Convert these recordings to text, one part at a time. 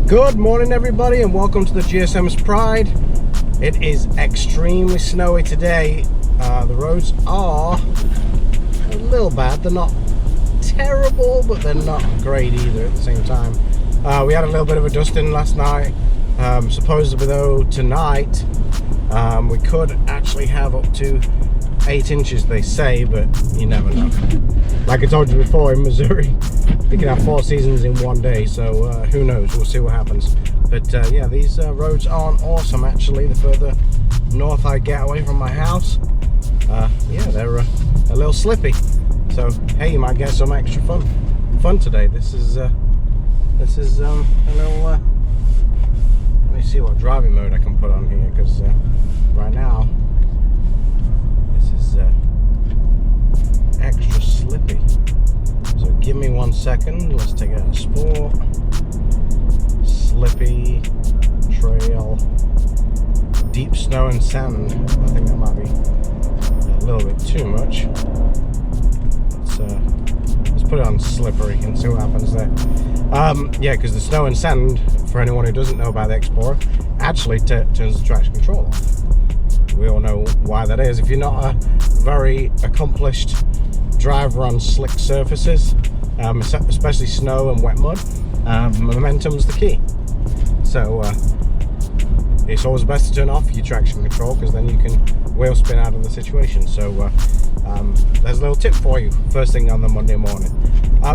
Good morning, everybody, and welcome to the GSM's Pride. It is extremely snowy today. The roads are a little bad. They're not terrible, but they're not great either at the same time. We had a little bit of a dusting last night. Supposedly, though, tonight we could actually have up to 8 inches, they say, but you never know. Like I told you before, in Missouri, you can have 4 seasons in one day, so who knows, we'll see what happens. But yeah, these roads aren't awesome actually. The further north I get away from my house, yeah, they're a little slippy. So hey, you might get some extra fun today. This is a little, let me see what driving mode I can put on here, because right now this is extra slippy. So give me 1 second. Let's take it out of sport. Slippy, trail, deep snow and sand. I think that might be a little bit too much. Let's put it on slippery and see what happens there. Yeah, because the snow and sand, for anyone who doesn't know about the Explorer, actually turns the traction control off. We all know why that is. If you're not a very accomplished driver on slick surfaces, especially snow and wet mud, momentum's the key. So it's always best to turn off your traction control, because then you can wheel spin out of the situation. So there's a little tip for you first thing on the Monday morning.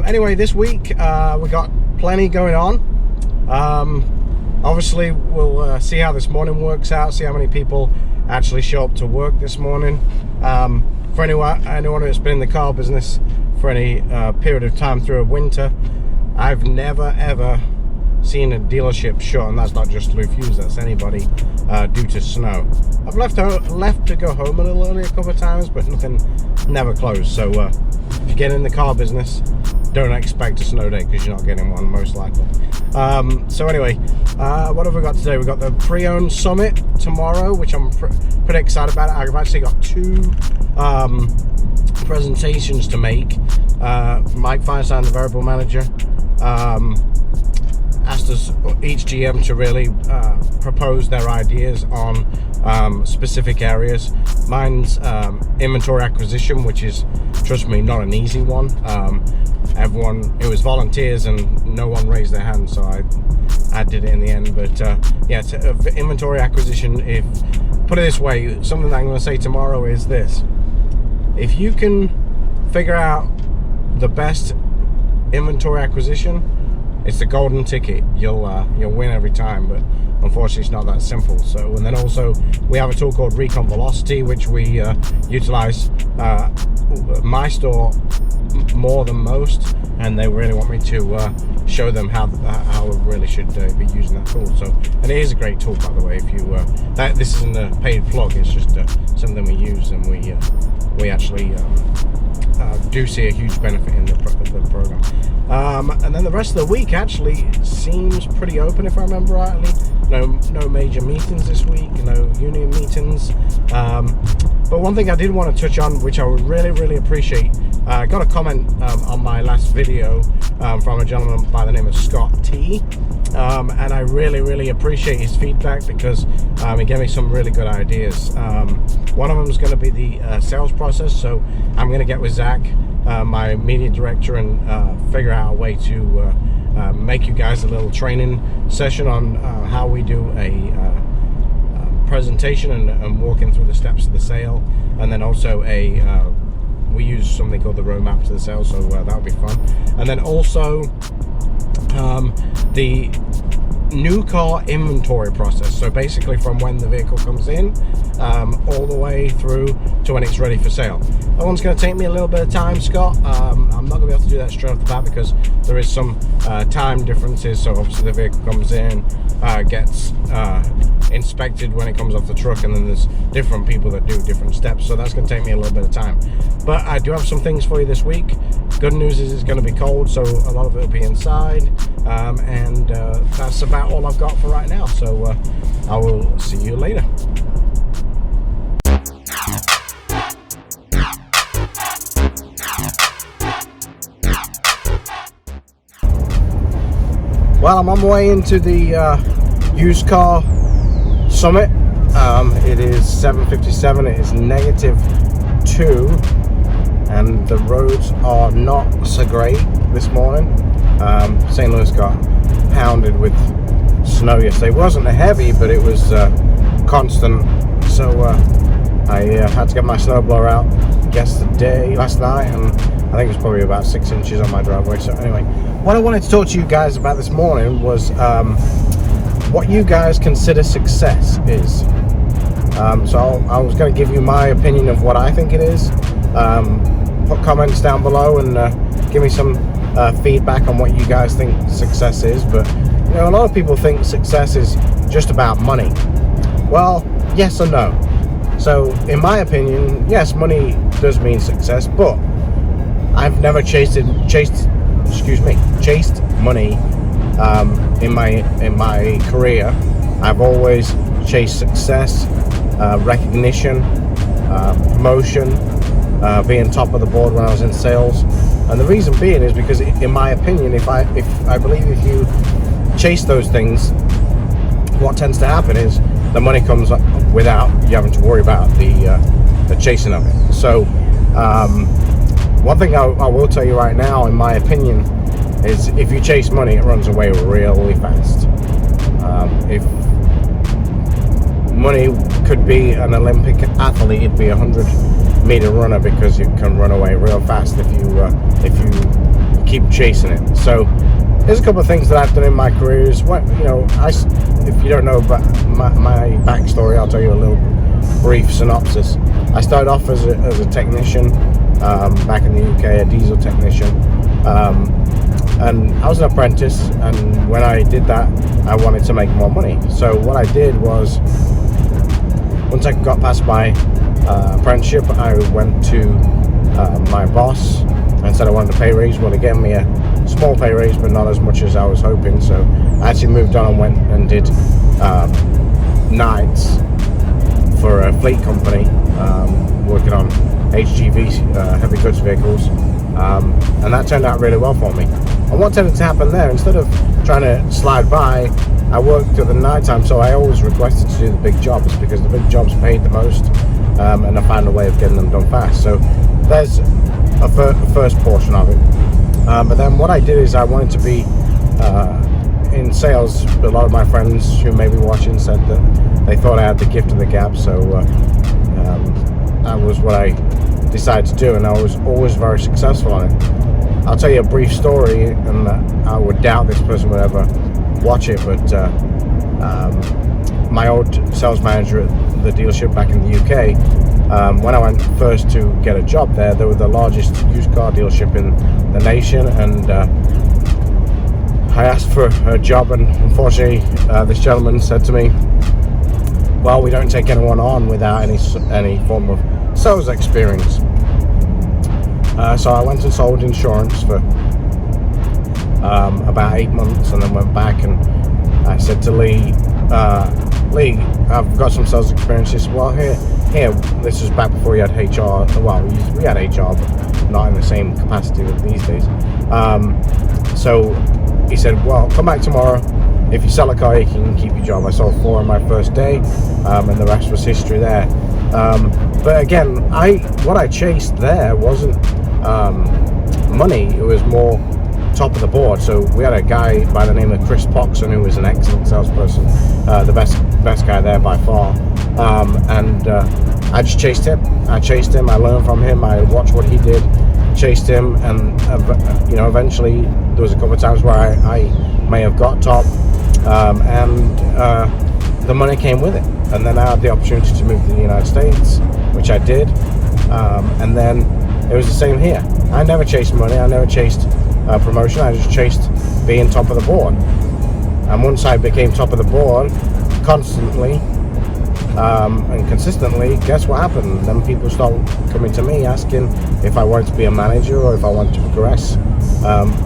Anyway, this week we got plenty going on. Obviously we'll see how this morning works out, see how many people actually show up to work this morning. For anyone who's been in the car business for any period of time through a winter, I've never ever seen a dealership shut, and that's not just Lou Fuse, that's anybody, due to snow. I've left to go home a little early a couple of times, but nothing, never closed. So if you get in the car business, don't expect a snow day, because you're not getting one most likely. So anyway, what have we got today? We've got the Pre-Owned Summit tomorrow, which I'm pretty excited about. I've actually got 2 presentations to make. Mike Feinstein, the variable manager, asked us, each GM, to really propose their ideas on specific areas. Mine's inventory acquisition, which is, trust me, not an easy one. It was volunteers and no one raised their hand, so I did it in the end. But yeah, inventory acquisition, put it this way, something that I'm going to say tomorrow is this: if you can figure out the best inventory acquisition, it's the golden ticket. You'll win every time, but unfortunately it's not that simple. So, and then also we have a tool called Recon Velocity, which we utilize my store more than most, and they really want me to show them how we really should be using that tool. So, and it is a great tool, by the way. If you this isn't a paid plug, it's just something we use, and we actually do see a huge benefit in the program. And then the rest of the week actually seems pretty open, if I remember rightly. No major meetings this week, no union meetings. But one thing I did want to touch on, which I would really appreciate, I got a comment on my last video from a gentleman by the name of Scott T. And I really appreciate his feedback, because he gave me some really good ideas. One of them is going to be the sales process, so I'm going to get with Zach, my media director, and figure out a way to make you guys a little training session on how we do a presentation and walking through the steps of the sale. And then also we use something called the roadmap to the sale, so that'll be fun. And then also the new car inventory process, so basically from when the vehicle comes in all the way through to when it's ready for sale. That one's going to take me a little bit of time, Scott. I'm not going to be able to do that straight off the bat, because there is some time differences. So obviously the vehicle comes in, gets inspected when it comes off the truck, and then there's different people that do different steps, so that's going to take me a little bit of time. But I do have some things for you this week. Good news is it's going to be cold, so a lot of it will be inside, and that's about all I've got for right now. So I will see you later. Well, I'm on my way into the used car summit. It is 7:57. It is -2, and the roads are not so great this morning. St. Louis got pounded with snow yesterday. It wasn't heavy, but it was constant. So I had to get my snowblower out last night, and I think it was probably about 6 inches on my driveway. So anyway, what I wanted to talk to you guys about this morning was what you guys consider success is. So I was going to give you my opinion of what I think it is. Put comments down below and give me some feedback on what you guys think success is. But you know, a lot of people think success is just about money. Well, yes and no. So in my opinion, yes, money does mean success, but I've never chased money in my career. I've always chased success, recognition, promotion, being top of the board when I was in sales. And the reason being is because, in my opinion, if I believe if you chase those things, what tends to happen is the money comes up without you having to worry about the chasing of it. So one thing I will tell you right now, in my opinion, is if you chase money, it runs away really fast. If money could be an Olympic athlete, it'd be a 100-meter runner, because you can run away real fast if you keep chasing it. So there's a couple of things that I've done in my career. If you don't know about my backstory, I'll tell you a little brief synopsis. I started off as a technician back in the UK, a diesel technician, and I was an apprentice. And when I did that, I wanted to make more money. So what I did was, once I got past my apprenticeship, I went to my boss and said I wanted a pay raise. Well, they gave me a small pay raise, but not as much as I was hoping. So I actually moved on and went and did nights for a fleet company, working on HGV, heavy goods vehicles, and that turned out really well for me. And what tended to happen there, instead of trying to slide by, I worked at the night time, so I always requested to do the big jobs, because the big jobs paid the most, and I found a way of getting them done fast. So there's a first portion of it. But then what I did is I wanted to be in sales. A lot of my friends who may be watching said that they thought I had the gift of the gab, so that was what I decided to do, and I was always very successful on it. I'll tell you a brief story, and I would doubt this person would ever watch it, but my old sales manager at the dealership back in the UK, when I went first to get a job there, they were the largest used car dealership in the nation, and I asked for a job, and unfortunately this gentleman said to me, well, we don't take anyone on without any form of sales experience. So I went and sold insurance for about 8 months, and then went back, and I said to Lee, I've got some sales experience. He said, well, here, this was back before you had HR. Well, we had HR, but not in the same capacity as these days. So he said, well, come back tomorrow. If you sell a car, you can keep your job. I sold 4 on my first day, and the rest was history there. But again, what I chased there wasn't money. It was more top of the board. So we had a guy by the name of Chris Poxon, who was an excellent salesperson, the best guy there by far. And I just chased him. I learned from him. I watched what he did, chased him, and eventually there was a couple of times where I may have got top, and the money came with it. And then I had the opportunity to move to the United States, which I did, and then it was the same here. I never chased money. I never chased promotion. I just chased being top of the board. And once I became top of the board constantly and consistently, guess what happened? Then people started coming to me asking if I wanted to be a manager or if I wanted to progress,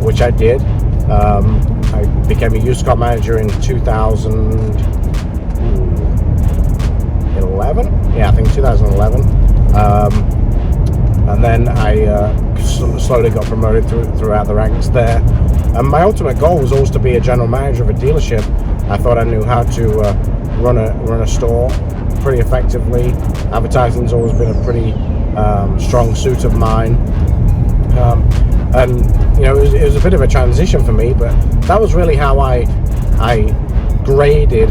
which I did. I became a used car manager in 2011. Yeah, I think 2011. and then I slowly got promoted throughout the ranks there. And my ultimate goal was always to be a general manager of a dealership. I thought I knew how to run a store pretty effectively. Advertising's always been a pretty strong suit of mine, and you know, it was a bit of a transition for me, but that was really how I graded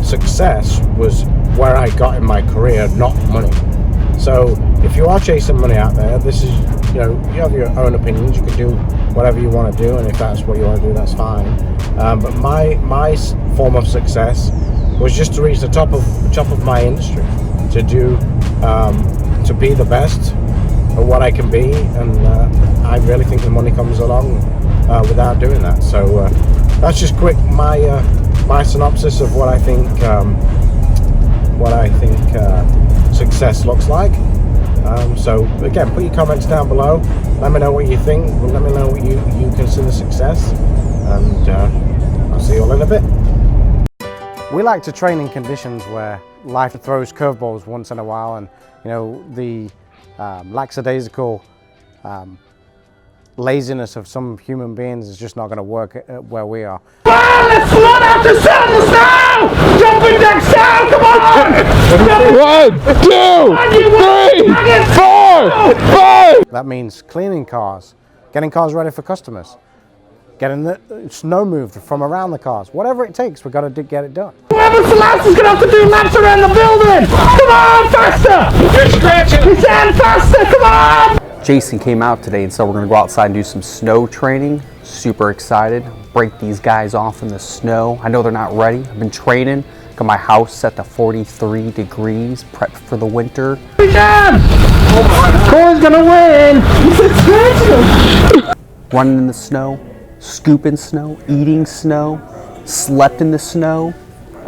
success, was where I got in my career, not money. So if you are chasing money out there, this is, you know, you have your own opinions, you can do whatever you want to do, and if that's what you want to do, that's fine. But my form of success was just to reach the top of my industry, to do to be the best of what I can be, and I really think the money comes along without doing that. So that's just quick my synopsis of what I think success looks like. So again, put your comments down below. Let me know what you think. Let me know what you consider success, and I'll see you all in a bit. We like to train in conditions where life throws curveballs once in a while, and you know, the lackadaisical laziness of some human beings is just not going to work where we are. Let's flood out the sun, the snow! Jumping deck sound, come on! 1, 2, 3, 4, 5! That means cleaning cars, getting cars ready for customers, getting the snow moved from around the cars. Whatever it takes, we've got to get it done. Whoever's the last is going to have to do laps around the building! Come on, faster! You're scratching! He's on faster, come on! Jason came out today and said we're going to go outside and do some snow training. Super excited. Break these guys off in the snow. I know they're not ready. I've been training. Got my house set to 43 degrees, prepped for the winter. We can! Corey's going to win! Running in the snow, scooping snow, eating snow, slept in the snow.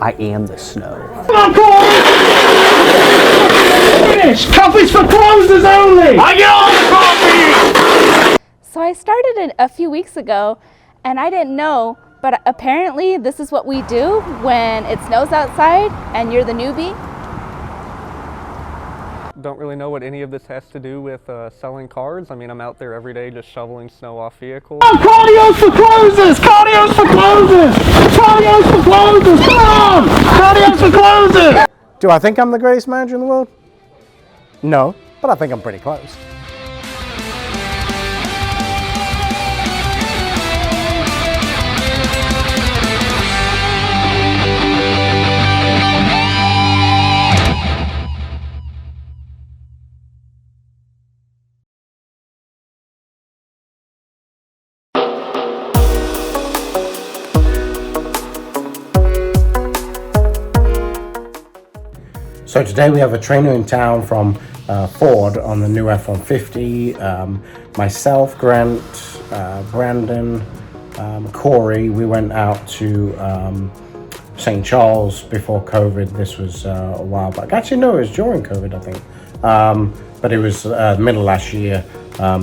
I am the snow. Come on, Corey! Finish! Coffee's for closers only! I get all the coffee! So I started it a few weeks ago, and I didn't know, but apparently this is what we do when it snows outside and you're the newbie. Don't really know what any of this has to do with selling cars. I mean, I'm out there every day just shoveling snow off vehicles. Oh, cardio's for closers! Cardio's for closers! Cardio's for closers! Come on! Cardio's for closers! Do I think I'm the greatest manager in the world? No, but I think I'm pretty close. So today we have a trainer in town from Ford on the new F-150. Myself, Grant, Brandon, Corey, we went out to St. Charles before COVID. This was a while back. Actually, no, it was during COVID, I think. But it was middle last year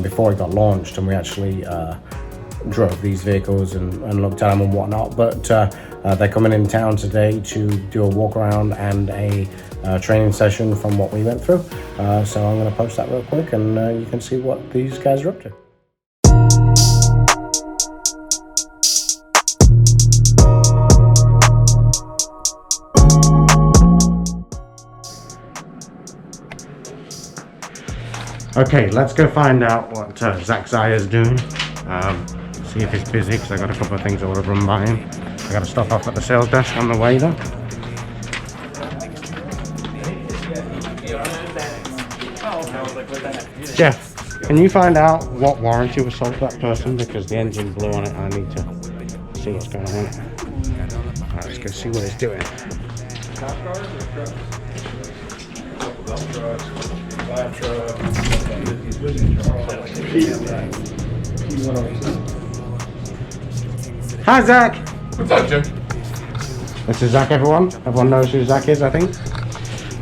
before it got launched, and we actually drove these vehicles and looked at them and whatnot. But they're coming in town today to do a walk around and a training session from what we went through. So I'm going to post that real quick, and you can see what these guys are up to. Okay, let's go find out what Zach Zayer's doing. See if he's busy, because I got a couple of things I want to run by him. I got to stop off at the sales desk on the way though. Jeff, can you find out what warranty was sold to that person, because the engine blew on it and I need to see what's going on. Alright, let's go see what he's doing. Hi Zach! What's up, Jim? This is Zach, everyone. Everyone knows who Zach is, I think.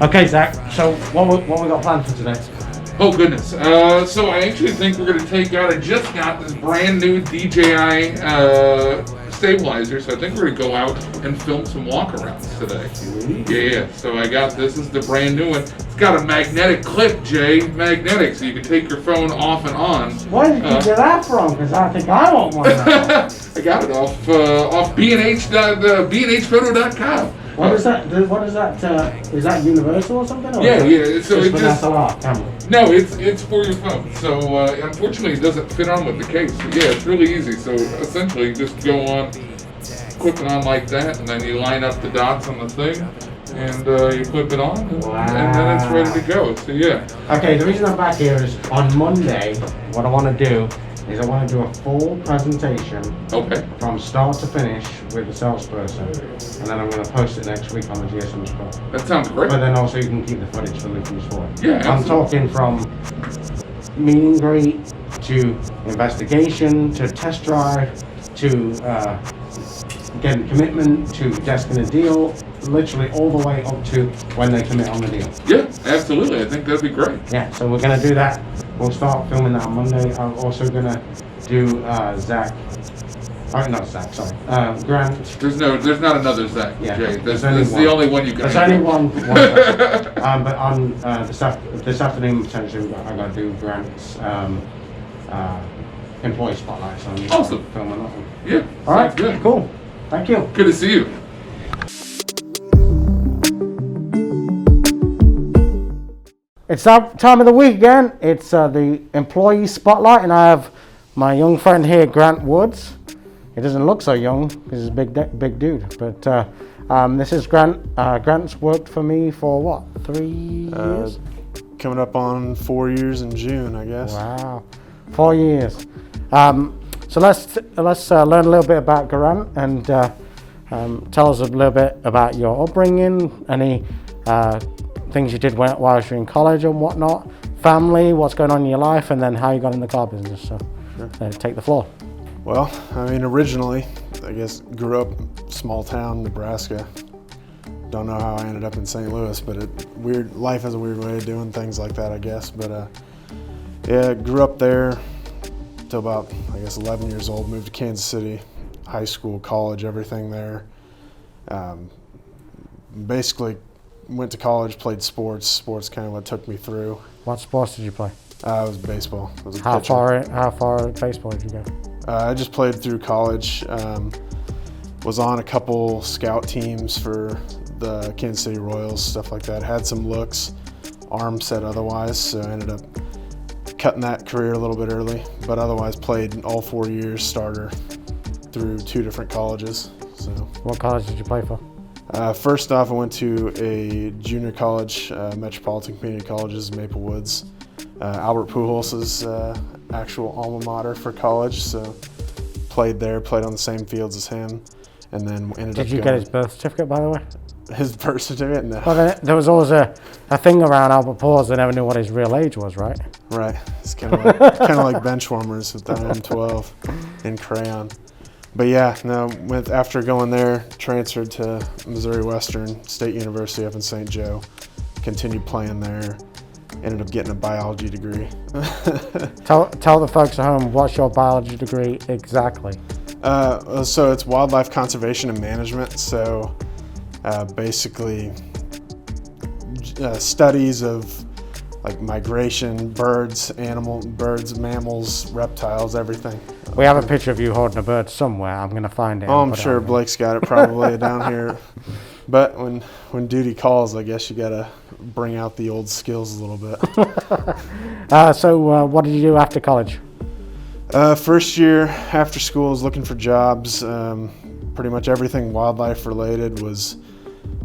Okay, Zach, so what we got planned for today? Oh goodness. So I actually think we're going to take out, I just got this brand new DJI stabilizer, so I think we're gonna go out and film some walkarounds today. Yeah, so I got, this is the brand new one. It's got a magnetic clip, Jay, magnetic, so you can take your phone off and on. Where did you get that from? Because I think I want one now. I got it off B&H.photo.com. What is that? What is that? Is that universal or something? Or Yeah, is yeah. So just it for just SLR camera? no, it's for your phone. So unfortunately, it doesn't fit on with the case. So, yeah, it's really easy. So essentially, you just go on, clip it on like that, and then you line up the dots on the thing, and you clip it on, and then it's ready to go. So yeah. Okay, the reason I'm back here is on Monday. What I want to do is I want to do a full presentation Okay. from start to finish with the salesperson, and then I'm going to post it next week on the GSM Scroll. That sounds great. But then also you can keep the footage for Luke's for it. Yeah, I'm talking from meet and greet to investigation to test drive to getting commitment to desking a deal, literally all the way up to when they commit on the deal. Yeah, absolutely. I think that'd be great. Yeah, so we're going to do that. We'll start filming that on Monday. I'm also going to do Zach. Oh, not Zach, sorry. Grant. There's not another Zach. Yeah, Jay. This there's only is one. the only one you can. There's only one Zach. But on this afternoon, potentially, I got to do Grant's employee spotlight. So I'm Awesome. filming that one. Yeah. All right, Good. cool. Thank you. Good to see you. It's that time of the week again. It's the employee spotlight, and I have my young friend here, Grant Woods. He doesn't look so young because he's a big dude. But this is Grant. Grant's worked for me for what, 3 years? Coming up on 4 years in June, I guess. Wow, 4 years. So let's learn a little bit about Grant and tell us a little bit about your upbringing, any things you did while you were in college and whatnot, family, what's going on in your life, and then how you got in the car business. So take the floor. Well, I mean, originally, I guess, grew up small town, Nebraska. Don't know how I ended up in St. Louis, but life has a weird way of doing things like that, I guess. But yeah, grew up there till about, I guess, 11 years old. Moved to Kansas City, high school, college, everything there. Basically, went to college, played sports. Sports kind of what took me through. What sports did you play? It was baseball. I was a How pitcher. far baseball did you go? I just played through college. Was on a couple scout teams for the Kansas City Royals, stuff like that. Had some looks, arm set otherwise, so I ended up cutting that career a little bit early. But otherwise played all 4 years starter through 2 different colleges. So. What college did you play for? First off, I went to a junior college, Metropolitan Community Colleges, Maple Woods. Albert Pujols' actual alma mater for college, so played there, played on the same fields as him, and then ended up Did you get his birth certificate, by the way? His birth certificate? No. Well, there was always a thing around Albert Pujols. They never knew what his real age was, right? Right. It's kind of like bench warmers with the M12 in crayon. But yeah, no. After going there, transferred to Missouri Western State University up in St. Joe. Continued playing there. Ended up getting a biology degree. Tell the folks at home, what's your biology degree exactly? So it's wildlife conservation and management. So basically studies of like migration, birds, mammals, reptiles, everything. We have a picture of you holding a bird somewhere. I'm going to find it. Oh, I'm sure Blake's got it probably down here. But when duty calls, I guess you got to bring out the old skills a little bit. So what did you do after college? First year after school, I was looking for jobs. Pretty much everything wildlife related was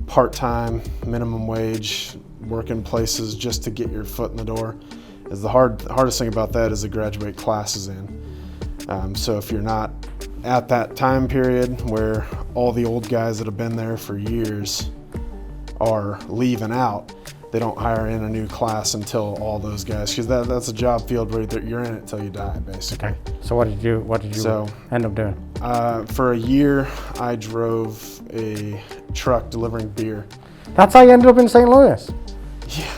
part-time, minimum wage, working places just to get your foot in the door. As the hardest thing about that is to graduate classes in. So if you're not at that time period where all the old guys that have been there for years are leaving out, they don't hire in a new class until all those guys, because that's a job field where you're in it till you die, basically. Okay. So what did you end up doing? For a year, I drove a truck delivering beer. That's how you ended up in St. Louis?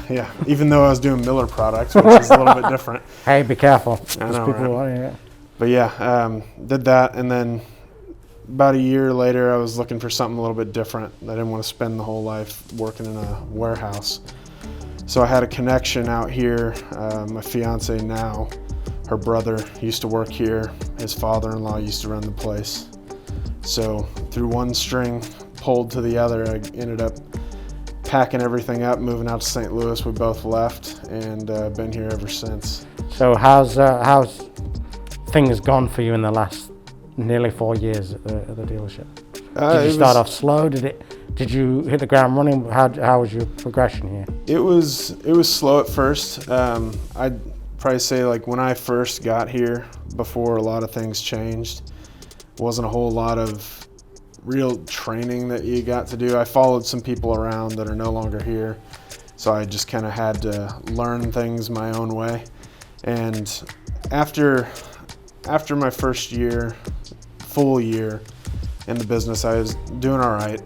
Yeah. Even though I was doing Miller products, which is a little bit different. Hey, be careful. I know, people, right? But yeah, did that, and then about a year later, I was looking for something a little bit different. I didn't want to spend the whole life working in a warehouse. So I had a connection out here. My fiance now, her brother used to work here. His father-in-law used to run the place. So through one string pulled to the other, I ended up packing everything up, moving out to St. Louis. We both left and been here ever since. So how's things gone for you in the last nearly 4 years at the dealership? Did you start off slow? Did you hit the ground running? How was your progression here? It was slow at first. I'd probably say like when I first got here, before a lot of things changed, wasn't a whole lot of real training that you got to do. I followed some people around that are no longer here, so I just kind of had to learn things my own way. And after my first year, full year in the business, I was doing all right.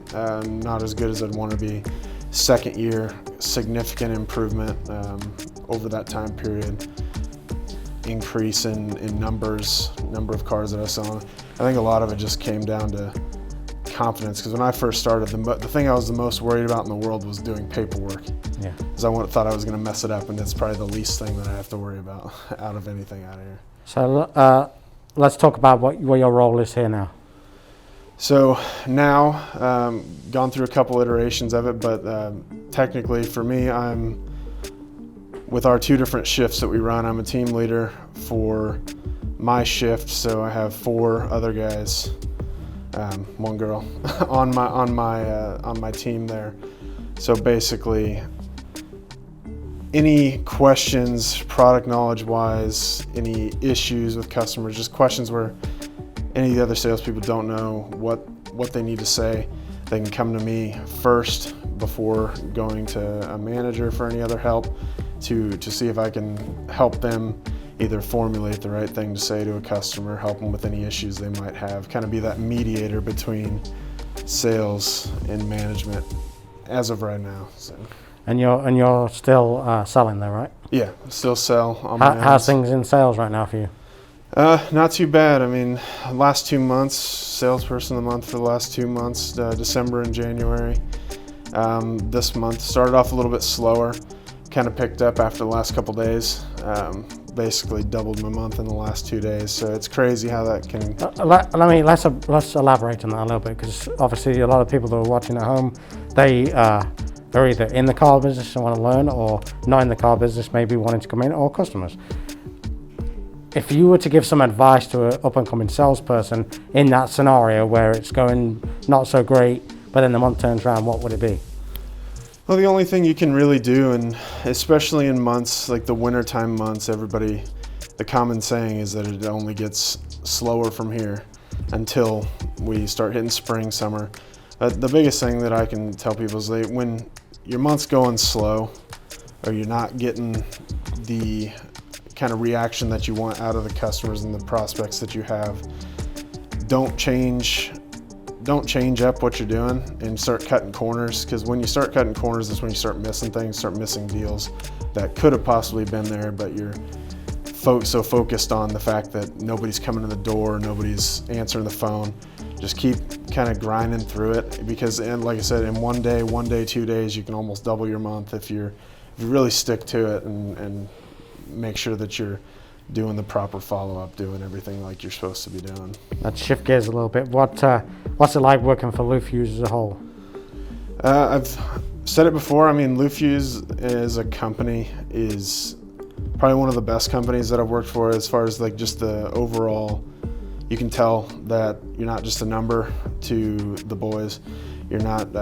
Not as good as I'd want to be. Second year, significant improvement over that time period. Increase in number of cars that I was selling. I think a lot of it just came down to confidence, because when I first started, the thing I was the most worried about in the world was doing paperwork. Yeah. Because I thought I was going to mess it up, and it's probably the least thing that I have to worry about out of anything out of here. So let's talk about what your role is here now. So now, gone through a couple iterations of it, but technically for me, I'm with our 2 different shifts that we run. I'm a team leader for my shift, so I have 4 other guys, 1 girl, on my team there. So basically, any questions, product knowledge wise, any issues with customers, just questions where any of the other salespeople don't know what they need to say, they can come to me first before going to a manager for any other help to see if I can help them either formulate the right thing to say to a customer, help them with any issues they might have, kind of be that mediator between sales and management as of right now. So. And you're still selling there, right? Yeah, still sell on my own. How's things in sales right now for you? Not too bad. I mean, last 2 months, salesperson of the month for the last 2 months, December and January. This month started off a little bit slower, kind of picked up after the last couple days. Basically doubled my month in the last 2 days, so it's crazy how that can. Let's elaborate on that a little bit, because obviously a lot of people that are watching at home, they're either in the car business and want to learn, or not in the car business, maybe wanting to come in, or customers. If you were to give some advice to an up-and-coming salesperson in that scenario where it's going not so great, but then the month turns around, what would it be? Well, the only thing you can really do, and especially in months like the wintertime months, the common saying is that it only gets slower from here until we start hitting spring, summer. The biggest thing that I can tell people is when your month's going slow, or you're not getting the kind of reaction that you want out of the customers and the prospects that you have, don't change up what you're doing and start cutting corners, because when you start cutting corners, that's when you start missing things, start missing deals that could have possibly been there, but you're so focused on the fact that nobody's coming to the door, nobody's answering the phone. Just keep kind of grinding through it, because, and like I said, in 1 day, 2 days, you can almost double your month if you really stick to it and make sure that you're doing the proper follow-up, doing everything like you're supposed to be doing. Let's shift gears a little bit. What's it like working for Lufuse as a whole? I've said it before. I mean, Lufuse as a company is probably one of the best companies that I've worked for, as far as like just the overall. You can tell that you're not just a number to the boys. You're not.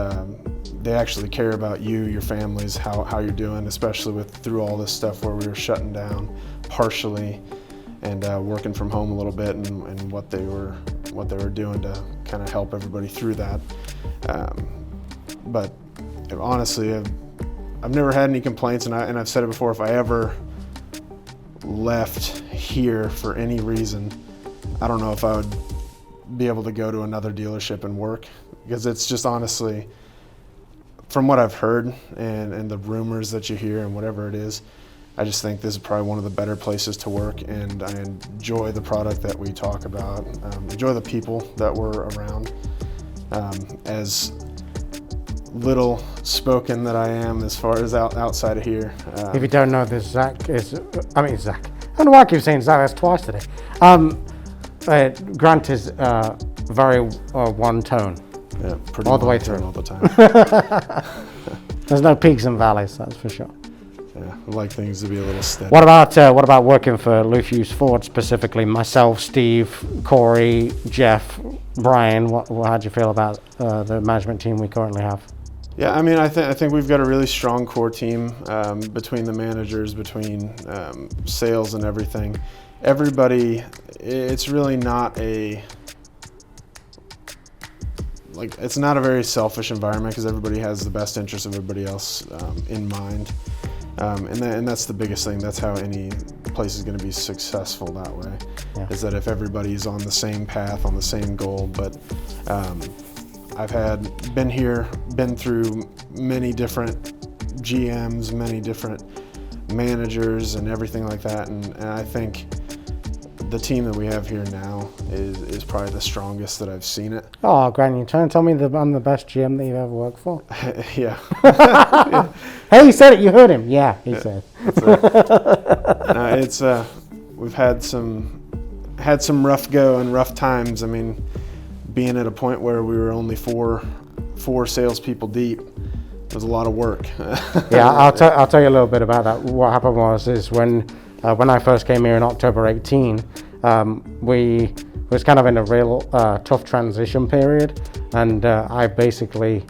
They actually care about you, your families, how you're doing, especially through all this stuff where we were shutting down partially and working from home a little bit, and what they were doing to kind of help everybody through that. But honestly, I've never had any complaints, and I've said it before. If I ever left here for any reason, I don't know if I would be able to go to another dealership and work, because it's just honestly, from what I've heard and the rumors that you hear and whatever it is, I just think this is probably one of the better places to work, and I enjoy the product that we talk about, enjoy the people that we're around. As little spoken that I am as far as outside of here. If you don't know, this Zach is, Zach. I don't know why I keep saying Zach, that's twice today. Grant is very one tone. Yeah, pretty all the way monotone through. all the time. There's no peaks and valleys, that's for sure. Yeah, I like things to be a little steady. What about working for Lufuse Ford specifically? Myself, Steve, Corey, Jeff, Brian. How do you feel about the management team we currently have? Yeah, I mean, I think we've got a really strong core team between the managers, between sales and everything. Everybody, it's really not it's not a very selfish environment because everybody has the best interest of everybody else in mind. And that's the biggest thing. That's how any place is going to be successful that way, is that if everybody's on the same path, on the same goal. But I've been through many different GMs, many different managers and everything like that. And I think the team that we have here now is probably the strongest that I've seen it. Oh, Grant, you trying to tell me that I'm the best GM that you've ever worked for? Yeah. Hey, he said it. You heard him. Yeah, he said. We've had some rough go and rough times. I mean, being at a point where we were only four salespeople deep was a lot of work. Yeah, I'll tell you a little bit about that. What happened was when I first came here in October 18, we was kind of in a real tough transition period, and I basically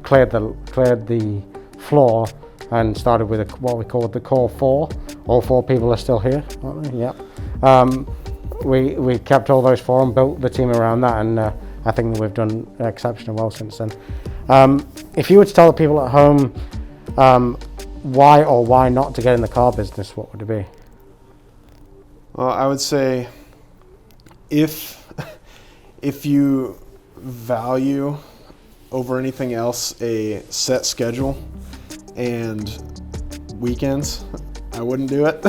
cleared the floor and started with what we called the core four. All four people are still here, aren't they? Yep. We kept all those four and built the team around that, and I think that we've done exceptionally well since then. If you were to tell the people at home why or why not to get in the car business, what would it be? Well, I would say if you value over anything else a set schedule and weekends, I wouldn't do it.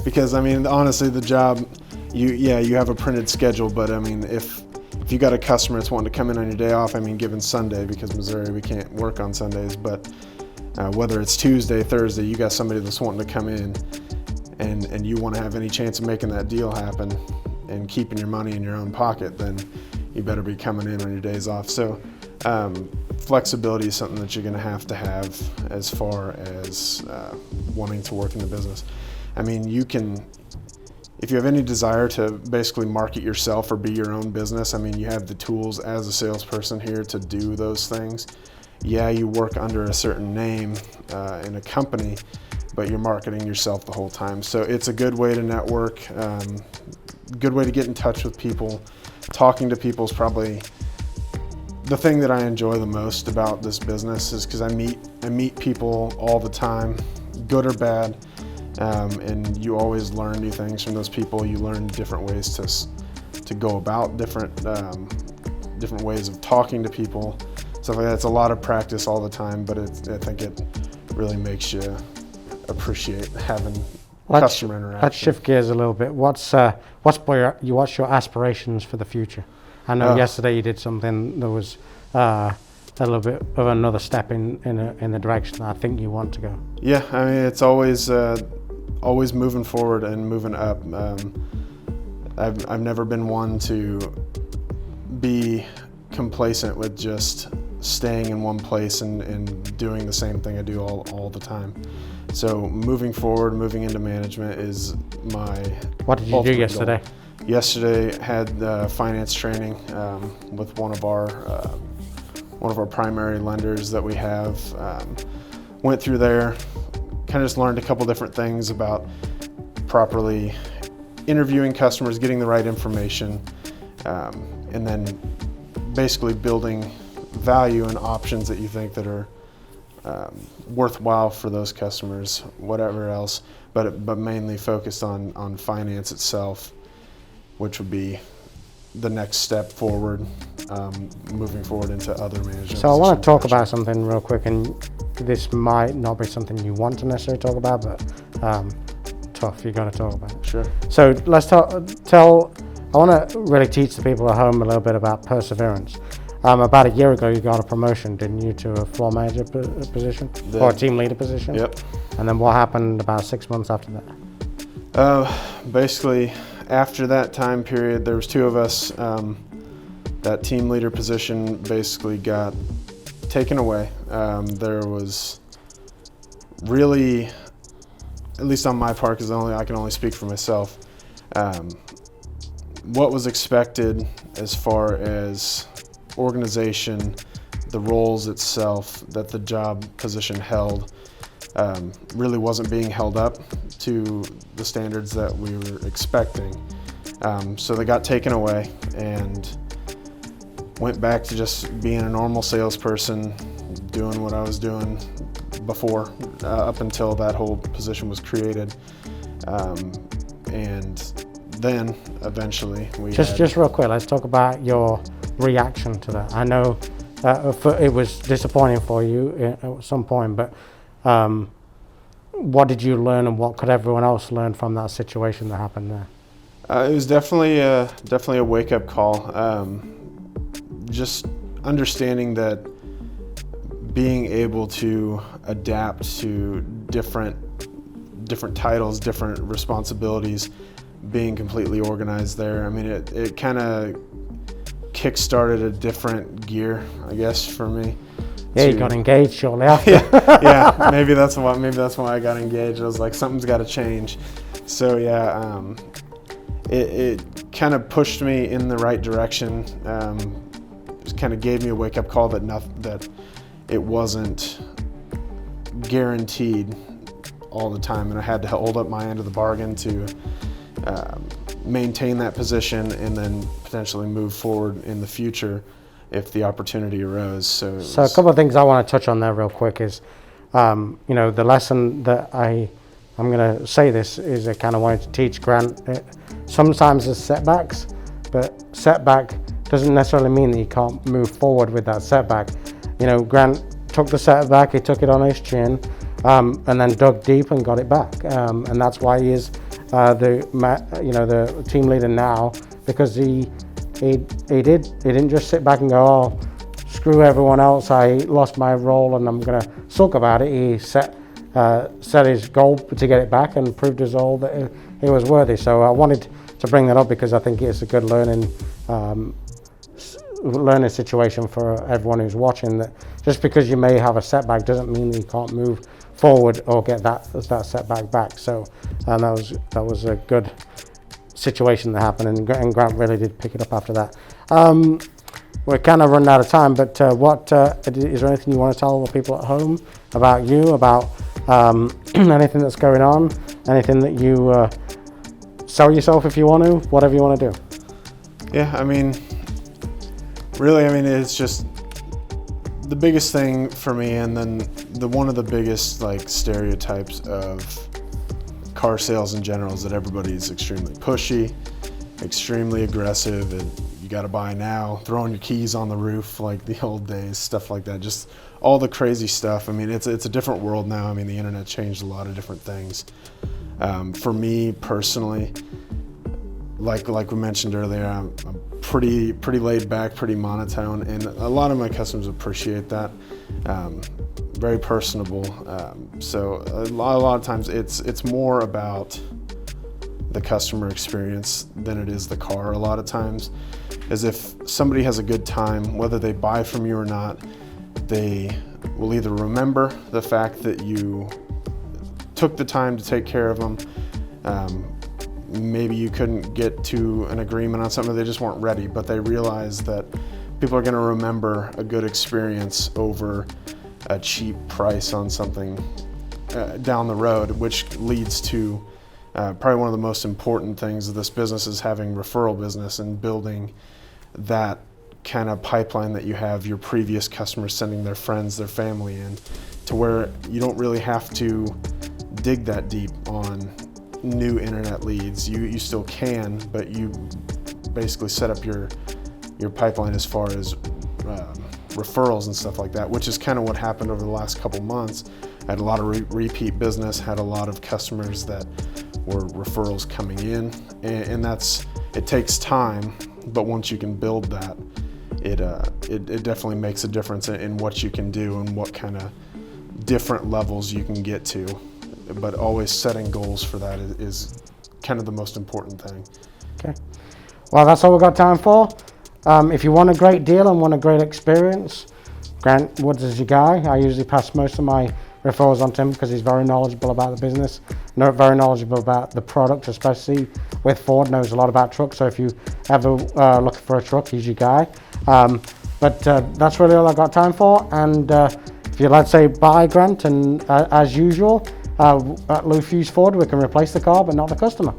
Because I mean, honestly, the job, you have a printed schedule, but I mean, if you got a customer that's wanting to come in on your day off, I mean, given Sunday, because Missouri, we can't work on Sundays, but whether it's Tuesday, Thursday, you got somebody that's wanting to come in and you want to have any chance of making that deal happen and keeping your money in your own pocket, then you better be coming in on your days off. So flexibility is something that you're going to have as far as wanting to work in the business. I mean, if you have any desire to basically market yourself or be your own business, I mean, you have the tools as a salesperson here to do those things. Yeah, you work under a certain name in a company, but you're marketing yourself the whole time. So it's a good way to network, good way to get in touch with people. Talking to people is probably the thing that I enjoy the most about this business, is because I meet people all the time, good or bad, and you always learn new things from those people. You learn different ways to go about different ways of talking to people. Stuff like that. It's a lot of practice all the time, but I think it really makes you appreciate having customer interaction. Let's shift gears a little bit. What's your aspirations for the future? I know yesterday you did something that was a little bit of another step in the direction I think you want to go. Yeah, I mean, it's always moving forward and moving up. I've never been one to be complacent with just staying in one place and doing the same thing I do all the time. So moving forward, moving into management is my What did you do yesterday? Goal. Yesterday had finance training with one of our primary lenders that we have. Went through there, kind of just learned a couple different things about properly interviewing customers, getting the right information, and then basically building value and options that you think that are worthwhile for those customers, whatever else, but mainly focused on finance itself, which would be the next step forward, moving forward into other management. So I want to talk about something real quick, and this might not be something you want to necessarily talk about, but tough, you got to talk about it. Sure. So let's I want to really teach the people at home a little bit about perseverance. About a year ago, you got a promotion, didn't you, to a floor manager position or a team leader position? Yep. And then what happened about 6 months after that? Basically, after that time period, there was 2 of us. That team leader position basically got taken away. There was really, at least on my part, because I can only speak for myself, what was expected as far as organization, the roles itself that the job position held, really wasn't being held up to the standards that we were expecting. So they got taken away and went back to just being a normal salesperson, doing what I was doing before, up until that whole position was created. And then eventually we just real quick, let's talk about your reaction to that. I know it was disappointing for you at some point, but what did you learn, and what could everyone else learn from that situation that happened there? It was definitely a wake-up call. Just understanding that being able to adapt to different titles, different responsibilities, being completely organized there. I mean, it kind of kick-started a different gear, I guess, for me. Yeah, you got engaged shortly after. yeah, maybe that's why I got engaged. I was like, something's got to change. So yeah, it kind of pushed me in the right direction. Just kind of gave me a wake-up call that it wasn't guaranteed all the time, and I had to hold up my end of the bargain to maintain that position and then potentially move forward in the future if the opportunity arose. So a couple of things I want to touch on there real quick is, the lesson that I'm going to say this is I kind of wanted to teach Grant. Sometimes there's setbacks, but setback doesn't necessarily mean that you can't move forward with that setback. Grant took the setback, he took it on his chin, and then dug deep and got it back. And that's why he is the team leader now, because he didn't just sit back and go, oh, screw everyone else, I lost my role and I'm gonna sulk about it. He set his goal to get it back and proved his all that he was worthy. So I wanted to bring that up because I think it's a good learning situation for everyone who's watching, that just because you may have a setback doesn't mean that you can't move forward or get that setback back. So that was a good situation that happened, and Grant really did pick it up after that. We're kind of running out of time, but is there anything you want to tell the people at home about you, about anything that's going on, anything that you sell yourself if you want to, whatever you want to do? Yeah, really, it's just the biggest thing for me, and then one of the biggest stereotypes of car sales in general is that everybody's extremely pushy, extremely aggressive, and you got to buy now, throwing your keys on the roof like the old days, stuff like that. Just all the crazy stuff. It's a different world now. The internet changed a lot of different things. For me personally, like we mentioned earlier, I'm pretty laid back, pretty monotone, and a lot of my customers appreciate that. Very personable. So a lot of times it's more about the customer experience than it is the car. A lot of times, as if somebody has a good time, whether they buy from you or not, they will either remember the fact that you took the time to take care of them. Maybe you couldn't get to an agreement on something, they just weren't ready, but they realize that people are going to remember a good experience over a cheap price on something down the road, which leads to probably one of the most important things of this business is having referral business and building that kind of pipeline that you have your previous customers sending their friends, their family in, to where you don't really have to dig that deep on new internet leads. You still can, but you basically set up your pipeline as far as referrals and stuff like that, which is kind of what happened over the last couple months. I had a lot of repeat business, had a lot of customers that were referrals coming in, and it takes time, but once you can build that, it definitely makes a difference in what you can do and what kind of different levels you can get to. But always setting goals for that is kind of the most important thing. Okay. Well, that's all we've got time for. If you want a great deal and want a great experience, Grant Woods is your guy. I usually pass most of my referrals on to him because he's very knowledgeable about the business, very knowledgeable about the product, especially with Ford, knows a lot about trucks. So if you ever looking for a truck, he's your guy. But that's really all I've got time for. And if you'd like to say bye, Grant, and as usual, at Lou Fuse Ford, we can replace the car but not the customer.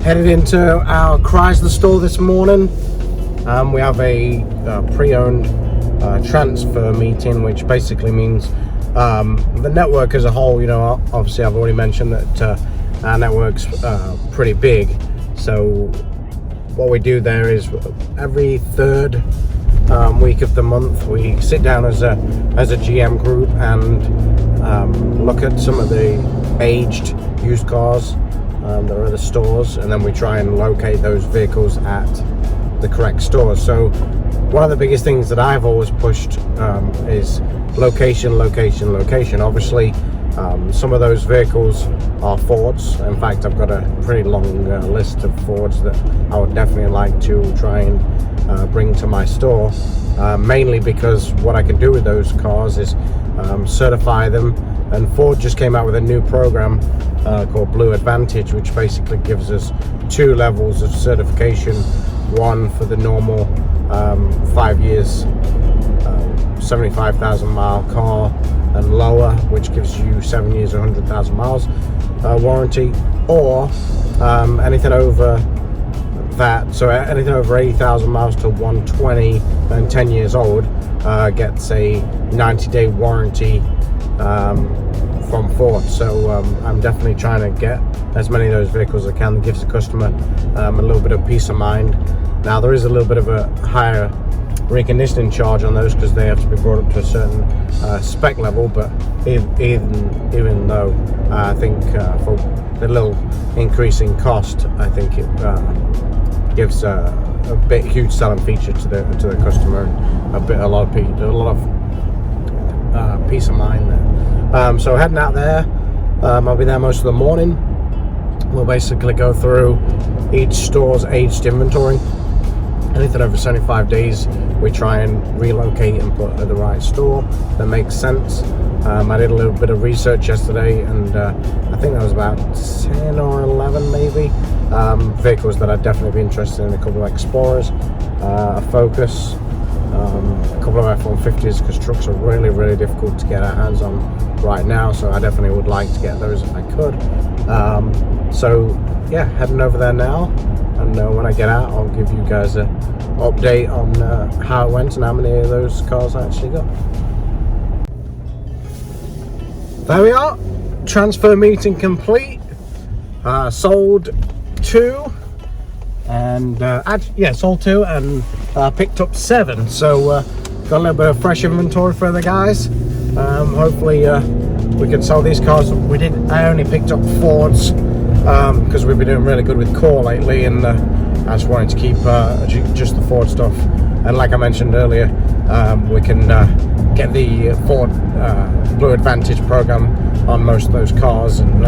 Headed into our Chrysler store this morning. We have a pre-owned transfer meeting, which basically means the network as a whole, you know, obviously I've already mentioned that our network's pretty big. So what we do there is every third week of the month we sit down as a GM group and look at some of the aged used cars that are at the stores, and then we try and locate those vehicles at the correct stores. So one of the biggest things that I've always pushed is location. Obviously some of those vehicles are Fords. In fact, I've got a pretty long list of Fords that I would definitely like to try and bring to my store, mainly because what I can do with those cars is certify them. And Ford just came out with a new program called Blue Advantage, which basically gives us 2 levels of certification. One for the normal 5 years, 75,000 mile car and lower, which gives you 7 years or 100,000 miles warranty, or anything over that, so anything over 80,000 miles to 120 and 10 years old gets a 90-day warranty from Ford. So I'm definitely trying to get as many of those vehicles as I can. That gives the customer a little bit of peace of mind. Now there is a little bit of a higher reconditioning charge on those because they have to be brought up to a certain spec level, but even though I think for the little increase in cost, I think it gives a huge selling feature to the customer, and a lot of peace of mind there. So heading out there, I'll be there most of the morning. We'll basically go through each store's aged inventory. Anything over 75 days we try and relocate and put at the right store that makes sense. I did a little bit of research yesterday, and I think there was about 10 or 11 maybe vehicles that I'd definitely be interested in. A couple of Explorers, a Focus, a couple of F-150s, because trucks are really difficult to get our hands on right now, so I definitely would like to get those if I could. So yeah, heading over there now, and when I get out I'll give you guys an update on how it went and how many of those cars I actually got. There we are, transfer meeting complete. Sold 2 and sold 2 and picked up 7, so got a little bit of fresh inventory for the guys. Hopefully we can sell these cars. I only picked up Fords because we've been doing really good with Core lately, and I just wanted to keep just the Ford stuff. And like I mentioned earlier, we can get the Ford Blue Advantage program on most of those cars, and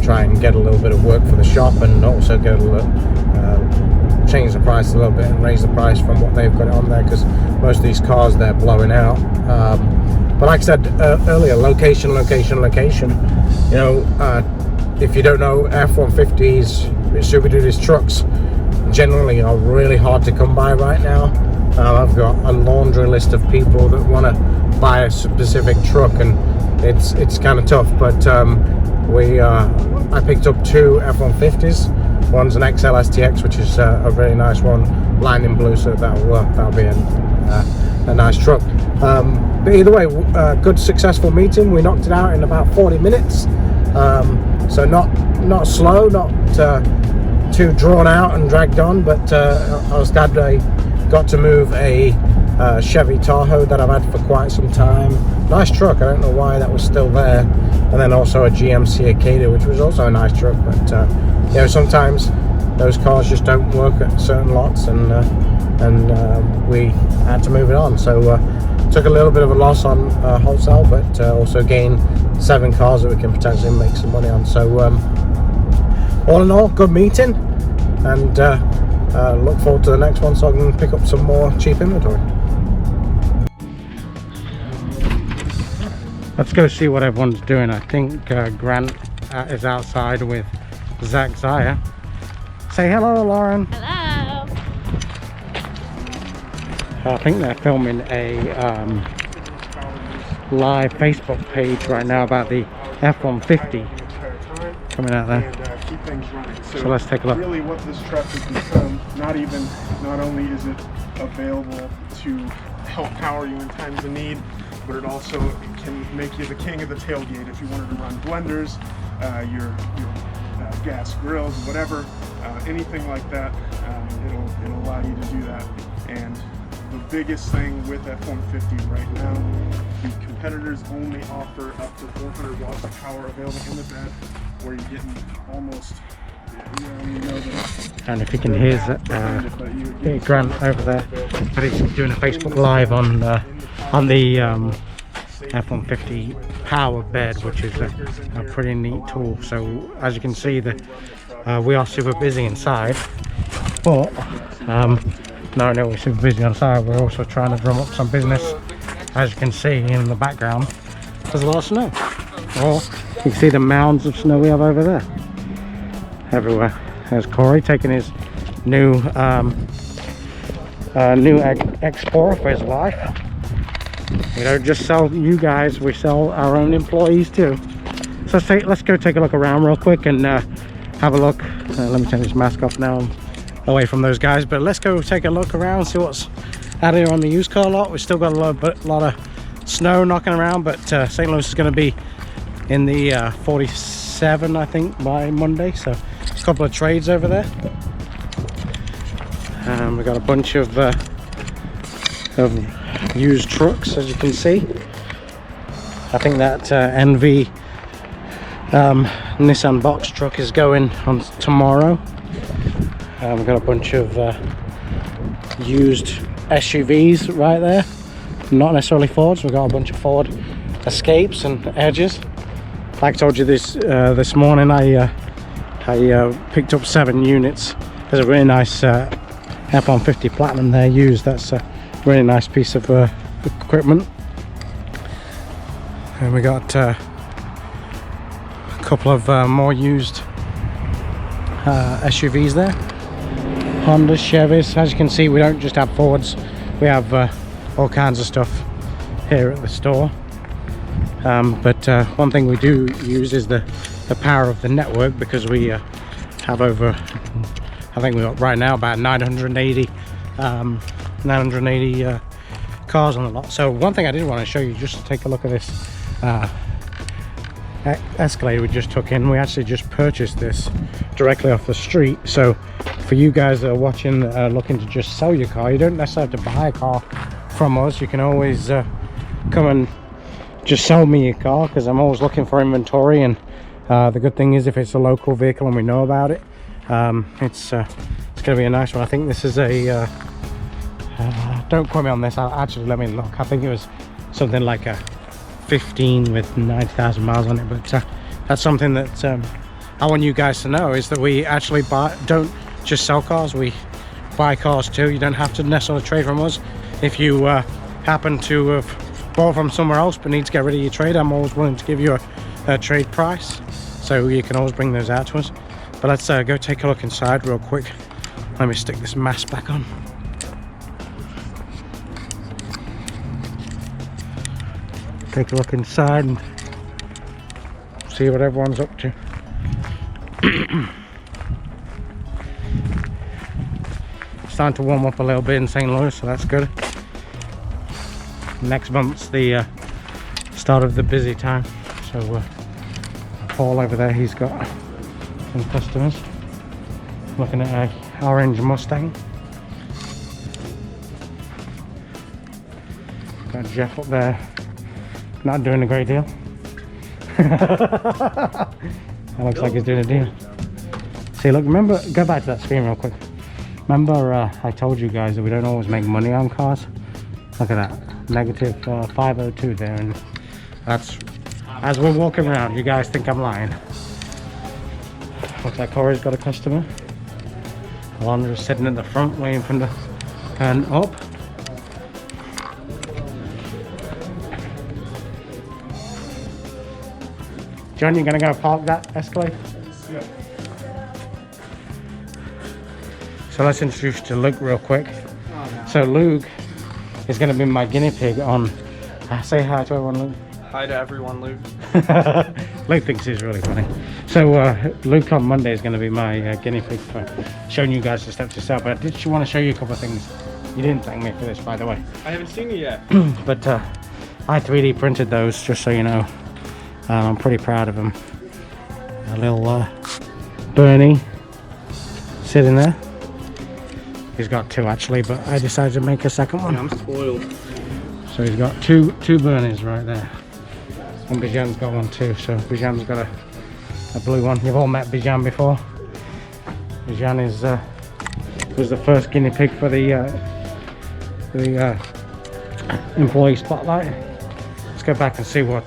try and get a little bit of work for the shop, and also get a little, change the price a little bit and raise the price from what they've got on there, because most of these cars they're blowing out. But like I said earlier, location. You know, if you don't know, F-150s, Super Duty's trucks generally are really hard to come by right now. I've got a laundry list of people that want to buy a specific truck, and it's kind of tough. But I picked up 2 F-150s. One's an XL STX, which is a really nice one, lightning blue, so that'll be a a nice truck. But either way, good successful meeting. We knocked it out in about 40 minutes. So not slow, not too drawn out and dragged on, but I was glad I got to move a Chevy Tahoe that I've had for quite some time. Nice truck, I don't know why that was still there. And then also a GMC Acadia, which was also a nice truck, but you know, sometimes those cars just don't work at certain lots, and we had to move it on. So took a little bit of a loss on wholesale, but also gained 7 cars that we can potentially make some money on. So all in all, good meeting, and look forward to the next one so I can pick up some more cheap inventory. Let's go see what everyone's doing. I think Grant is outside with Zach Zaya. Say hello, Lauren. Hello. I think they're filming a live Facebook page right now about the F-150 coming out there. And keep things running. So let's take a look. Really what this truck has become, not only is it available to help power you in times of need, but it also can make you the king of the tailgate if you wanted to run blenders, your gas grills, whatever, anything like that. It'll allow you to do that. And the biggest thing with F-150 right now, the competitors only offer up to 400 watts of power available in the bed, where you're getting almost, And if you can hear Grant over there, but he's doing a Facebook Live on the F-150 power bed, which is a pretty neat tool. So as you can see, we are super busy inside, but not only we're super busy inside, we're also trying to drum up some business. As you can see in the background, there's a lot of snow. Or you can see the mounds of snow we have over there, everywhere. There's Corey taking his new Explorer for his wife. We don't just sell you guys, we sell our own employees too. So let's go take a look around real quick and have a look. Let me take this mask off now, I'm away from those guys, but let's go take a look around, see what's out here on the used car lot. We've still got a lot of snow knocking around, but St. Louis is going to be in the 47, I think, by Monday. So a couple of trades over there. We've got a bunch of used trucks, as you can see. I think that NV Nissan box truck is going on tomorrow. We've got a bunch of used SUVs right there, not necessarily Fords. We've got a bunch of Ford Escapes and Edges. Like I told you this morning, I picked up 7 units. There's a really nice F-150 Platinum there used. That's a really nice piece of equipment. And we got a couple of more used SUVs there. Honda, Chevys. As you can see, we don't just have Fords, we have all kinds of stuff here at the store. But one thing we do use is the power of the network, because we have over, I think we've got right now about 980 cars on the lot. So one thing I did want to show you, just to take a look at this Escalade we just took in. We actually just purchased this directly off the street. So for you guys that are watching, looking to just sell your car, you don't necessarily have to buy a car from us. You can always come and just sell me your car, because I'm always looking for inventory. And the good thing is, if it's a local vehicle and we know about it, it's going to be a nice one. I think this is a don't quote me on this, actually let me look. I think it was something like a 15 with 90,000 miles on it. But that's something that I want you guys to know, is that we actually don't just sell cars, we buy cars too. You don't have to necessarily trade from us. If you happen to have bought from somewhere else but need to get rid of your trade, I'm always willing to give you a trade price, so you can always bring those out to us. But let's go take a look inside real quick. Let me stick this mask back on. Take a look inside and see what everyone's up to. It's starting to warm up a little bit in St. Louis, so that's good. next month's the start of the busy time. So Paul over there, he's got some customers looking at a orange Mustang. Got Jeff up there, not doing a great deal. That looks like he's doing a deal. See, look, remember, go back to that screen real quick. Remember I told you guys that we don't always make money on cars? Look at that, negative 502 there, and that's, as we're walking around, you guys think I'm lying. Looks like Corey's got a customer. Alondra's sitting at the front waiting for him to turn up. John, you're gonna go park that Escalade? Yeah. So let's introduce you to Luke real quick. So Luke is gonna be my guinea pig on, say hi to everyone, Luke. Hi to everyone, Luke. Luke thinks he's really funny. So Luke on Monday is going to be my guinea pig for showing you guys the steps yourself. But I did want to show you a couple of things. You didn't thank me for this, by the way. I haven't seen you yet. But I 3D printed those, just so you know. I'm pretty proud of them. A little Bernie sitting there. He's got two actually, but I decided to make a second one. Yeah, I'm spoiled. So he's got two Bernies right there. And Bijan's got one too, so Bijan's got a blue one. You've all met Bijan before. Bijan was the first guinea pig for the employee spotlight. Let's go back and see what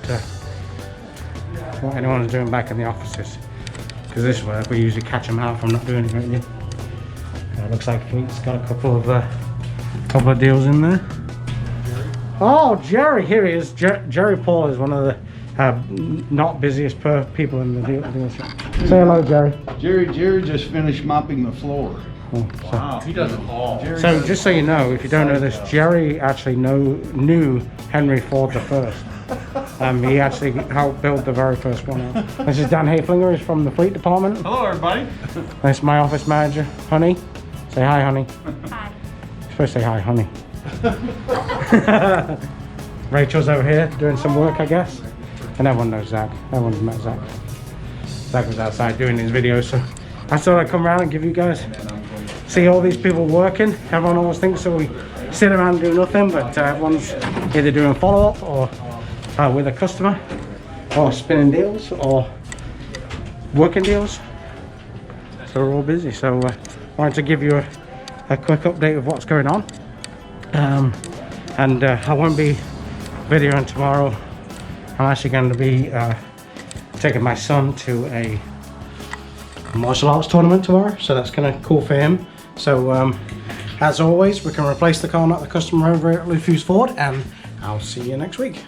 anyone's doing back in the offices, because this is where we usually catch them out from not doing anything. Looks like Fleet's got a couple of deals in there. Oh, Jerry, here he is. Jerry Paul is one of the not busiest people in the dealership. Say hello, Jerry. Jerry just finished mopping the floor. Oh, so, Wow, he does it all. so just so you know, if you don't know this, Jerry actually knew Henry Ford the first. He actually helped build the very first one out. This is Dan Hayflinger, he's from the fleet department. Hello, everybody. This is my office manager, Honey. Say hi, Honey. Hi. You're supposed to say hi, Honey. Rachel's over here doing some work, I guess. And everyone knows Zach. Everyone's met Zach. Zach was outside doing his videos, so I thought I'd come around and give you guys, see all these people working. Everyone always thinks that we sit around and do nothing, but everyone's either doing follow-up or with a customer, or spinning deals, or working deals. So we're all busy. So I wanted to give you a quick update of what's going on. I won't be videoing tomorrow. I'm actually going to be taking my son to a martial arts tournament tomorrow, so that's kind of cool for him. So as always, we can replace the car, not the customer, over at Lufuse Ford, and I'll see you next week.